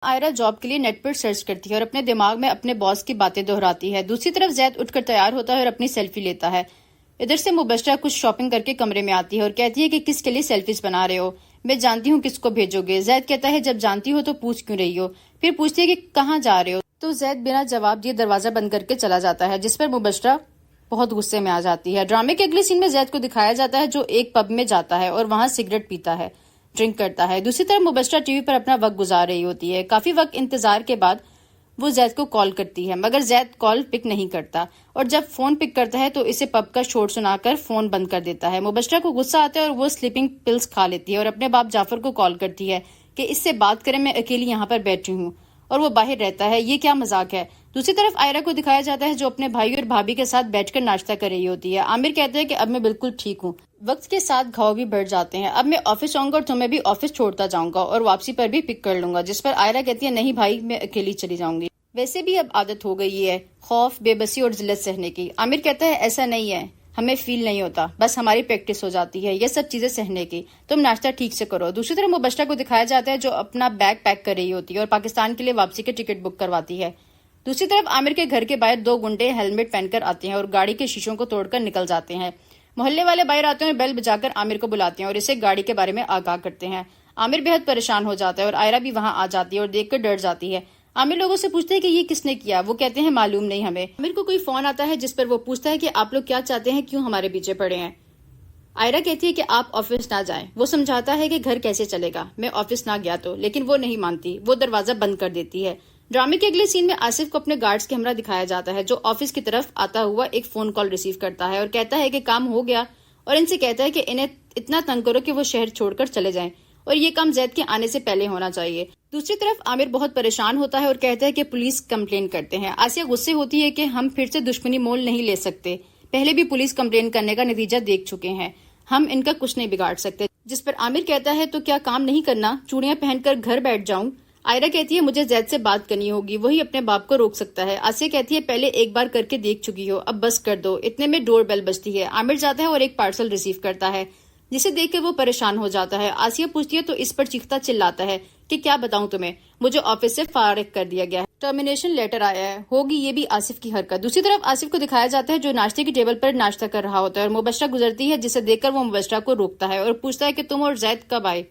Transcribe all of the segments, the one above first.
آئرہ job کے لیے net پر search کرتی ہے اور اپنے دماغ میں اپنے باس کی باتیں دہراتی ہے. دوسری طرف زید اٹھ کر تیار ہوتا ہے اور اپنی سیلفی لیتا ہے. ادھر سے مبشرہ کچھ شاپنگ کر کے کمرے میں آتی ہے اور کہتی ہے کہ کس کے لیے سیلفیز بنا رہے ہو؟ میں جانتی ہوں کس کو بھیجو گے. زید کہتا ہے جب جانتی ہو تو پوچھ کیوں رہی ہو؟ پھر پوچھتی ہے کہ کہاں جا رہے ہو؟ تو زید بنا جواب دیے دروازہ بند کر کے چلا جاتا ہے، جس پر مبشرہ بہت غصے میں آ جاتی ہے. ڈرامے کے اگلے سین میں زید کو دکھایا جاتا ہے جو ایک پب میں جاتا ہے اور وہاں سگریٹ پیتا ہے، ڈرنک کرتا ہے. دوسری طرف مبشرہ ٹی وی پر اپنا وقت گزار رہی ہوتی ہے. کافی وقت انتظار کے بعد وہ زید کو کال کرتی ہے، مگر زید کال پک نہیں کرتا اور جب فون پک کرتا ہے تو اسے پب کا شور سنا کر فون بند کر دیتا ہے. مبشرہ کو غصہ آتا ہے اور وہ سلیپنگ پلز کھا لیتی ہے اور اپنے باپ جعفر کو کال کرتی ہے کہ اس سے بات کریں، میں اکیلی یہاں پر بیٹھی ہوں، اور وہ باہر رہتا ہے. یہ کیا مذاق ہے؟ دوسری طرف آئرہ کو دکھایا جاتا ہے جو اپنے بھائی اور بھابھی کے ساتھ بیٹھ کر ناشتہ کر رہی ہوتی ہے. عامر کہتا ہے کہ اب میں بالکل ٹھیک ہوں. وقت کے ساتھ گھاؤ بھی بڑھ جاتے ہیں. اب میں آفس آؤں گا اور تمہیں بھی آفس چھوڑتا جاؤں گا اور واپسی پر بھی پک کر لوں گا. جس پر آئرہ کہتی ہے نہیں بھائی، میں اکیلی چلی جاؤں گی. ویسے بھی اب عادت ہو گئی ہے خوف، بے بسی اور ذلت سہنے کی. عامر کہتا ہے ایسا نہیں ہے، ہمیں فیل نہیں ہوتا، بس ہماری پریکٹس ہو جاتی ہے یہ سب چیزیں سہنے کی. تم ناشتہ ٹھیک سے کرو. دوسری طرف مبشرہ کو دکھایا جاتا ہے جو اپنا بیگ پیک کر رہی ہوتی ہے اور پاکستان کے لیے واپسی کے ٹکٹ بک کرواتی ہے. دوسری طرف عامر کے گھر کے باہر دو گنڈے ہیلمٹ پہن کر آتے ہیں اور گاڑی کے شیشوں کو توڑ کر نکل جاتے ہیں. محلے والے باہر آتے ہیں اور بیل بجا کر عامر کو بلاتے ہیں اور اسے گاڑی کے بارے میں آگاہ کرتے ہیں. عامر بہت پریشان ہو جاتا ہے اور آئرہ بھی وہاں آ جاتی ہے اور دیکھ کر ڈر جاتی ہے. عامر لوگوں سے پوچھتے ہیں کہ یہ کس نے کیا؟ وہ کہتے ہیں معلوم نہیں ہمیں. عامر کو کوئی فون آتا ہے جس پر وہ پوچھتا ہے کہ آپ لوگ کیا چاہتے ہیں، کیوں ہمارے پیچھے پڑے ہیں؟ آئرہ کہتی ہے کہ آپ آفس نہ جائیں. وہ سمجھاتا ہے کہ گھر کیسے چلے گا، میں آفس نہ گیا تو، لیکن وہ نہیں مانتی. وہ دروازہ بند کر دیتی ہے. ڈرامے کے اگلے سین میں آصف کو اپنے گارڈز کے ہمراہ دکھایا جاتا ہے جو آفس کی طرف آتا ہوا ایک فون کال ریسیو کرتا ہے اور کہتا ہے کہ کام ہو گیا، اور ان سے کہتا ہے کہ انہیں اتنا تنگ کرو کہ وہ شہر چھوڑ کر چلے جائیں اور یہ کام زید کے آنے سے پہلے ہونا چاہیے. دوسری طرف عامر بہت پریشان ہوتا ہے اور کہتا ہے کہ پولیس کمپلین کرتے ہیں. آسیہ غصے ہوتی ہے کہ ہم پھر سے دشمنی مول نہیں لے سکتے، پہلے بھی پولیس کمپلین کرنے کا نتیجہ دیکھ چکے ہیں، ہم ان کا کچھ نہیں بگاڑ سکتے. جس پر عامر کہتا ہے تو کیا کام نہیں کرنا، چوڑیاں پہن کر گھر بیٹھ جاؤں؟ آئرہ کہتی ہے مجھے زید سے بات کرنی ہوگی، وہی اپنے باپ کو روک سکتا ہے. آسیہ کہتی ہے پہلے ایک بار کر کے دیکھ چکی ہو، اب بس کر دو. اتنے میں ڈور بیل بجتی ہے. عامر جاتا ہے اور ایک پارسل ریسیو کرتا ہے جسے دیکھ کر وہ پریشان ہو جاتا ہے. آسیہ پوچھتی ہے تو اس پر چیختا چلاتا ہے کہ کیا بتاؤں تمہیں، مجھے آفس سے فارغ کر دیا گیا ہے، ٹرمینیشن لیٹر آیا ہے. ہوگی یہ بھی آصف کی حرکت. دوسری طرف آصف کو دکھایا جاتا ہے جو ناشتے کی ٹیبل پر ناشتہ کر رہا ہوتا ہے اور مبشرہ گزرتی ہے جسے دیکھ کر وہ مبشرہ کو روکتا ہے اور پوچھتا ہے کہ تم اور زید کب آئے؟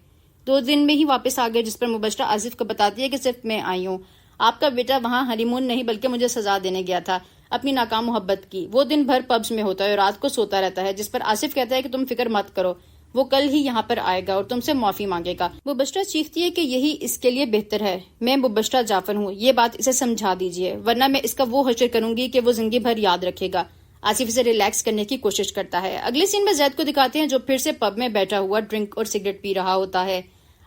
2 دن میں ہی واپس آ گئے. جس پر مبشرہ آصف کو بتاتی ہے کہ صرف میں آئی ہوں، آپ کا بیٹا وہاں ہنی مون نہیں بلکہ مجھے سزا دینے گیا تھا اپنی ناکام محبت کی. وہ دن بھر پبز میں ہوتا ہے اور رات کو سوتا رہتا ہے. جس پر آصف کہتا ہے کہ تم فکر مت کرو، وہ کل ہی یہاں پر آئے گا اور تم سے معافی مانگے گا. مبشرہ چیختی ہے کہ یہی اس کے لیے بہتر ہے، میں مبشرہ جعفر ہوں، یہ بات اسے سمجھا دیجیے ورنہ میں اس کا وہ حشر کروں گی کہ وہ زندگی بھر یاد رکھے گا. آصف اسے ریلیکس کرنے کی کوشش کرتا ہے. اگلے سین میں زید کو دکھاتے ہیں جو پھر سے پب میں بیٹھا ہوا ڈرنک اور سگریٹ پی رہا ہوتا ہے.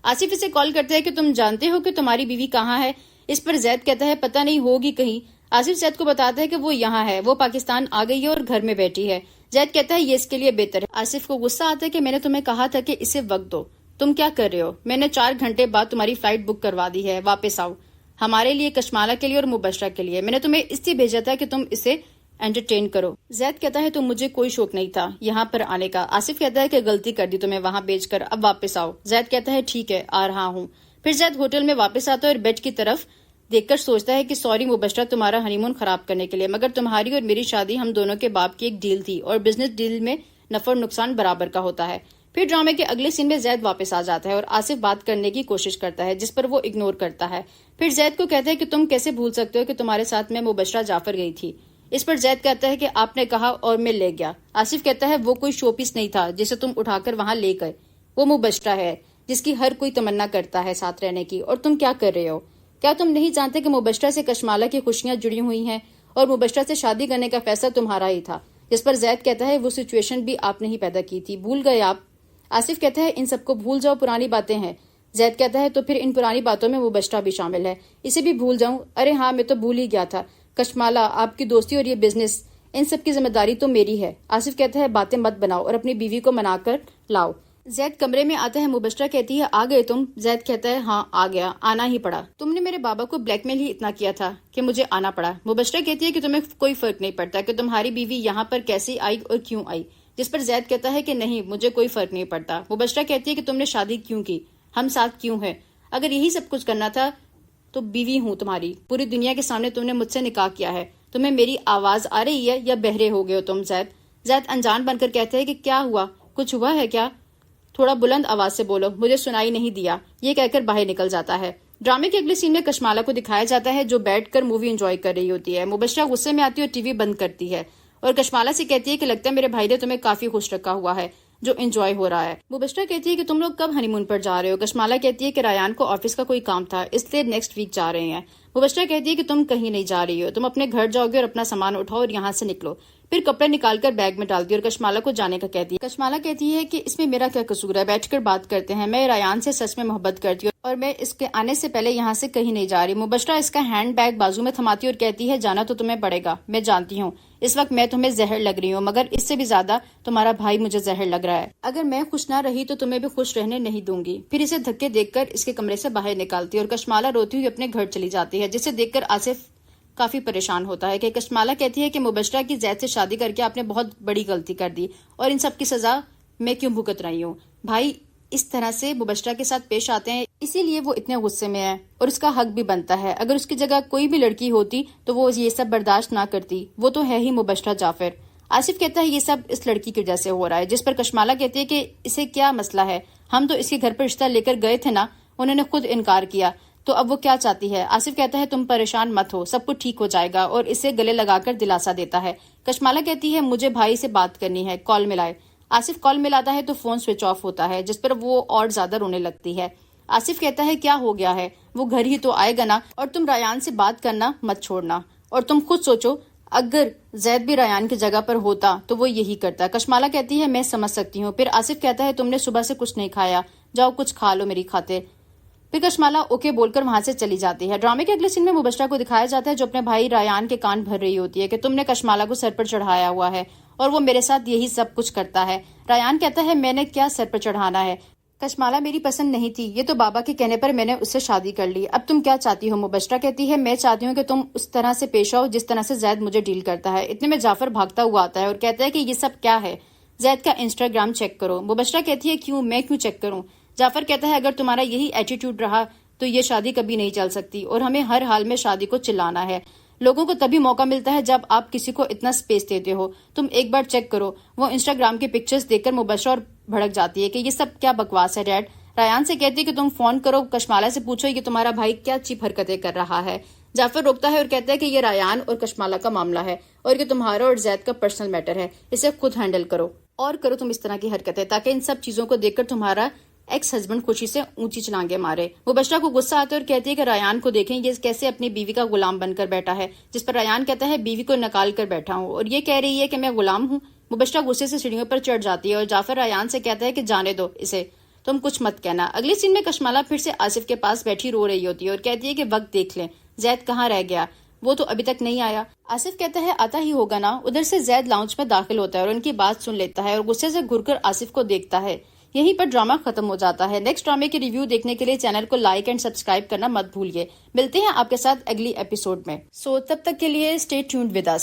آصف اسے کال کرتا ہے کہ تم جانتے ہو کہ تمہاری بیوی کہاں ہے؟ اس پر زید کہتا ہے پتہ نہیں، ہوگی کہیں. آصف زید کو بتاتا ہے کہ وہ یہاں ہے، وہ پاکستان آ گئی ہے اور گھر میں بیٹھی ہے. زید کہتا ہے یہ اس کے لیے بہتر ہے. آصف کو غصہ آتا ہے کہ میں نے تمہیں کہا تھا کہ اسے وقت دو، تم کیا کر رہے ہو؟ میں نے 4 گھنٹے بعد تمہاری فلائٹ بک کروا دی ہے، واپس آؤ، ہمارے لیے، کشمالہ کے لیے اور مبشرہ کے لیے. میں نے تمہیں اس لیے بھیجا تھا کہ تم اسے انٹرٹین کرو. زید کہتا ہے تو مجھے کوئی شوق نہیں تھا یہاں پر آنے کا. آصف کہتا ہے کہ غلطی کر دی تمہیں وہاں بھیج کر، اب واپس آؤ. زید کہتا ہے ٹھیک ہے آ رہا ہوں. پھر زید ہوٹل میں واپس آتا ہے اور بیڈ کی طرف دیکھ کر سوچتا ہے کہ سوری مبشرہ تمہارا ہنی مون خراب کرنے کے لیے، مگر تمہاری اور میری شادی ہم دونوں کے باپ کی ایک ڈیل تھی اور بزنس ڈیل میں نفع اور نقصان برابر کا ہوتا ہے. پھر ڈرامے کے اگلے سین میں زید واپس آ جاتا ہے اور آصف بات کرنے کی کوشش کرتا ہے جس پر وہ اگنور کرتا ہے. پھر زید کو کہتا ہے کہ تم کیسے بھول سکتے ہو کہ تمہارے ساتھ میں مبشرہ جعفر گئی تھی؟ اس پر زید کہتا ہے کہ آپ نے کہا اور میں لے گیا. آصف کہتا ہے وہ کوئی شو پیس نہیں تھا جسے تم اٹھا کر وہاں لے گئے، وہ مبشرہ ہے جس کی ہر کوئی تمنا کرتا ہے ساتھ رہنے کی، اور تم کیا کر رہے ہو؟ کیا تم نہیں جانتے کہ مبشرہ سے کشمالہ کی خوشیاں جڑی ہوئی ہیں اور مبشرہ سے شادی کرنے کا فیصلہ تمہارا ہی تھا؟ جس پر زید کہتا ہے وہ سچویشن بھی آپ نے ہی پیدا کی تھی، بھول گئے آپ؟ آصف کہتا ہے ان سب کو بھول جاؤ، پرانی باتیں ہیں. زید کہتا ہے تو پھر ان پرانی باتوں میں مبشرہ بھی شامل ہے، اسے بھی بھول جاؤں؟ ارے ہاں میں تو بھول ہی گیا تھا، کشمالہ، آپ کی دوستی اور یہ بزنس، ان سب کی ذمہ داری تو میری ہے. آصف کہتا ہے باتیں مت بناؤ اور اپنی بیوی کو منا کر لاؤ. زید کمرے میں آتا ہے. مبشرہ کہتی ہے آ گئے تم؟ زید کہتا ہے ہاں آ گیا، آنا ہی پڑا، تم نے میرے بابا کو بلیک میل ہی اتنا کیا تھا کہ مجھے آنا پڑا. مبشرہ کہتی ہے کہ تمہیں کوئی فرق نہیں پڑتا کہ تمہاری بیوی یہاں پر کیسے آئی اور کیوں آئی. جس پر زید کہتا ہے کہ نہیں، مجھے کوئی فرق نہیں پڑتا. مبشرہ کہتی ہے کہ تم نے شادی کیوں کی، ہم ساتھ کیوں ہیں؟ اگر یہی سب کچھ کرنا تھا تو بیوی ہوں تمہاری، پوری دنیا کے سامنے تم نے مجھ سے نکاح کیا ہے. تمہیں میری آواز آ رہی ہے یا بہرے ہو گئے ہو تم زید؟ زید انجان بن کر کہتے ہیں کہ کیا ہوا، کچھ ہوا ہے کیا؟ تھوڑا بلند آواز سے بولو، مجھے سنائی نہیں دیا. یہ کہہ کر باہر نکل جاتا ہے. ڈرامے کے اگلے سین میں کشمالہ کو دکھایا جاتا ہے جو بیٹھ کر مووی انجوائے کر رہی ہوتی ہے. مبشرہ غصے میں آتی ہے اور ٹی وی بند کرتی ہے اور کشمالہ سے کہتی ہے کہ لگتا ہے میرے بھائی نے تمہیں کافی خوش رکھا ہوا ہے جو انجوائے ہو رہا ہے. مبشرہ کہتی ہے کہ تم لوگ کب ہنی مون پر جا رہے ہو؟ کشمالہ کہتی ہے کہ ریان کو آفس کا کوئی کام تھا اس لیے نیکسٹ ویک جا رہے ہیں. مبشرہ کہتی ہے کہ تم کہیں نہیں جا رہی ہو، تم اپنے گھر جاؤ گے اور اپنا سامان اٹھاؤ اور یہاں سے نکلو. پھر کپڑے نکال کر بیگ میں ڈالتی ہے اور کشمالہ کو جانے کا کہتی ہے. کشمالہ کہتی ہے کہ اس میں میرا کیا قصور ہے، بیٹھ کر بات کرتے ہیں، میں ریان سے سچ میں محبت کرتی ہوں اور میں اس کے آنے سے پہلے یہاں سے کہیں نہیں جا رہی. مبشرہ اس کا ہینڈ بیگ بازو میں تھماتی اور کہتی ہے جانا تو تمہیں پڑے گا، میں جانتی ہوں اس وقت میں تمہیں زہر لگ رہی ہوں، مگر اس سے بھی زیادہ تمہارا بھائی مجھے زہر لگ رہا ہے. اگر میں خوش نہ رہی تو تمہیں بھی خوش رہنے نہیں دوں گی. پھر اسے دھکے دیکھ کر اس کے کمرے سے باہر نکالتی ہے اور کشمالہ روتی ہوئی اپنے گھر چلی جاتی ہے، جسے دیکھ کر آصف کافی پریشان ہوتا ہے کہ کشمالہ کہتی ہے کہ مبشرہ کی زید سے شادی کر کے آپ نے بہت بڑی غلطی کر دی اور ان سب کی سزا میں کیوں بھگت رہی ہوں. بھائی اس طرح سے مبشرہ کے ساتھ پیش آتے ہیں، اسی لیے وہ اتنے غصے میں ہے اور اس کا حق بھی بنتا ہے. اگر اس کی جگہ کوئی بھی لڑکی ہوتی تو وہ یہ سب برداشت نہ کرتی، وہ تو ہے ہی مبشرہ جعفر. آصف کہتا ہے یہ سب اس لڑکی کی وجہ سے ہو رہا ہے، جس پر کشمالہ کہتی ہے کہ اسے کیا مسئلہ ہے، ہم تو اس کے گھر پر رشتہ لے کر گئے تھے نا، انہوں نے خود انکار کیا، تو اب وہ کیا چاہتی ہے. آصف کہتا ہے تم پریشان مت ہو، سب کچھ ٹھیک ہو جائے گا اور اسے گلے لگا کر دلاسا دیتا ہے. کشمالہ کہتی ہے مجھے بھائی سے بات کرنی ہے، کال ملائے. آصف کال ملاتا ہے تو فون سوئچ آف ہوتا ہے، جس پر وہ اور زیادہ رونے لگتی ہے. آصف کہتا ہے کیا ہو گیا ہے، وہ گھر ہی تو آئے گا نا، اور تم ریان سے بات کرنا مت چھوڑنا، اور تم خود سوچو اگر زید بھی ریان کی جگہ پر ہوتا تو وہ یہی کرتا. کشمالہ کہتی ہے میں سمجھ سکتی ہوں. پھر آصف کہتا ہے تم نے صبح سے کچھ نہیں کھایا، جاؤ کچھ کھا لو میری خاطر. پھر کشمالہ اوکے بول کر وہاں سے چلی جاتی ہے. ڈرامے کے اگلے سین میں مبشرہ کو دکھایا جاتا ہے جو اپنے بھائی ریان کے کان بھر رہی ہوتی ہے کہ تم نے کشمالہ کو سر پر چڑھایا ہوا ہے اور وہ میرے ساتھ یہی سب کچھ کرتا ہے. ریان کہتا ہے میں نے کیا سر پر چڑھانا ہے، کشمالہ میری پسند نہیں تھی، یہ تو بابا کے کہنے پر میں نے اس سے شادی کر لی، اب تم کیا چاہتی ہو؟ مبشرہ کہتی ہے میں چاہتی ہوں کہ تم اس طرح سے پیش آؤ جس طرح سے زید مجھے ڈیل کرتا ہے. اتنے میں جعفر بھاگتا ہوا آتا ہے اور کہتا ہے کہ یہ سب کیا ہے، زید کا انسٹاگرام چیک کرو. مبشرہ کہتی ہے کیوں، میں کیوں چیک کروں؟ جعفر کہتا ہے اگر تمہارا یہی ایٹیٹیوڈ رہا تو یہ شادی کبھی نہیں چل سکتی اور ہمیں ہر حال میں شادی کو چلانا ہے. لوگوں کو تبھی موقع ملتا ہے جب آپ کسی کو اتنا سپیس دیتے ہو. تم ایک بار چیک کرو. وہ انسٹاگرام کے پکچرز دیکھ کر مبشرہ اور بھڑک جاتی ہے کہ یہ سب کیا بکواس ہے ڈیڈ. ریان سے کہتی ہے کہ تم فون کرو کشمالہ سے پوچھو کہ تمہارا بھائی کیا چیپ حرکتیں کر رہا ہے. جعفر روکتا ہے اور کہتا ہے کہ یہ ریان اور کشمالہ کا معاملہ ہے اور یہ تمہارا اور زید کا پرسنل میٹر ہے، اسے خود ہینڈل کرو اور کرو تم اس طرح کی حرکتیں تاکہ ان سب چیزوں کو دیکھ کر تمہارا ایکس ہسبینڈ خوشی سے اونچی چلانگے مارے. مبشرہ کو غصہ آتا ہے اور کہتی ہے کہ ریان کو دیکھیں یہ کیسے اپنی بیوی کا غلام بن کر بیٹھا ہے، جس پر ریان کہتا ہے بیوی کو نکال کر بیٹھا ہوں اور یہ کہہ رہی ہے کہ میں غلام ہوں. مبشرہ غصے سے سیڑھیوں پر چڑھ جاتی ہے اور جعفر ریان سے کہتا ہے کہ جانے دو اسے، تم کچھ مت کہنا. اگلی سین میں کشمالہ پھر سے آصف کے پاس بیٹھی رو رہی ہوتی ہے اور کہتی ہے کہ وقت دیکھ لیں، زید کہاں رہ گیا، وہ تو ابھی تک نہیں آیا. آصف کہتا ہے آتا ہی ہوگا نا. ادھر سے زید لاؤنج میں داخل ہوتا ہے اور ان کی بات سن لیتا ہے اور غصے سے گھر کر آصف کو دیکھتا ہے. یہیں پر ڈرامہ ختم ہو جاتا ہے. نیکسٹ ڈرامے کی ریویو دیکھنے کے لیے چینل کو لائک اینڈ سبسکرائب کرنا مت بھولیے. ملتے ہیں آپ کے ساتھ اگلی ایپیسوڈ میں. تب تک کے لیے اسٹے ٹیونڈ ود اس.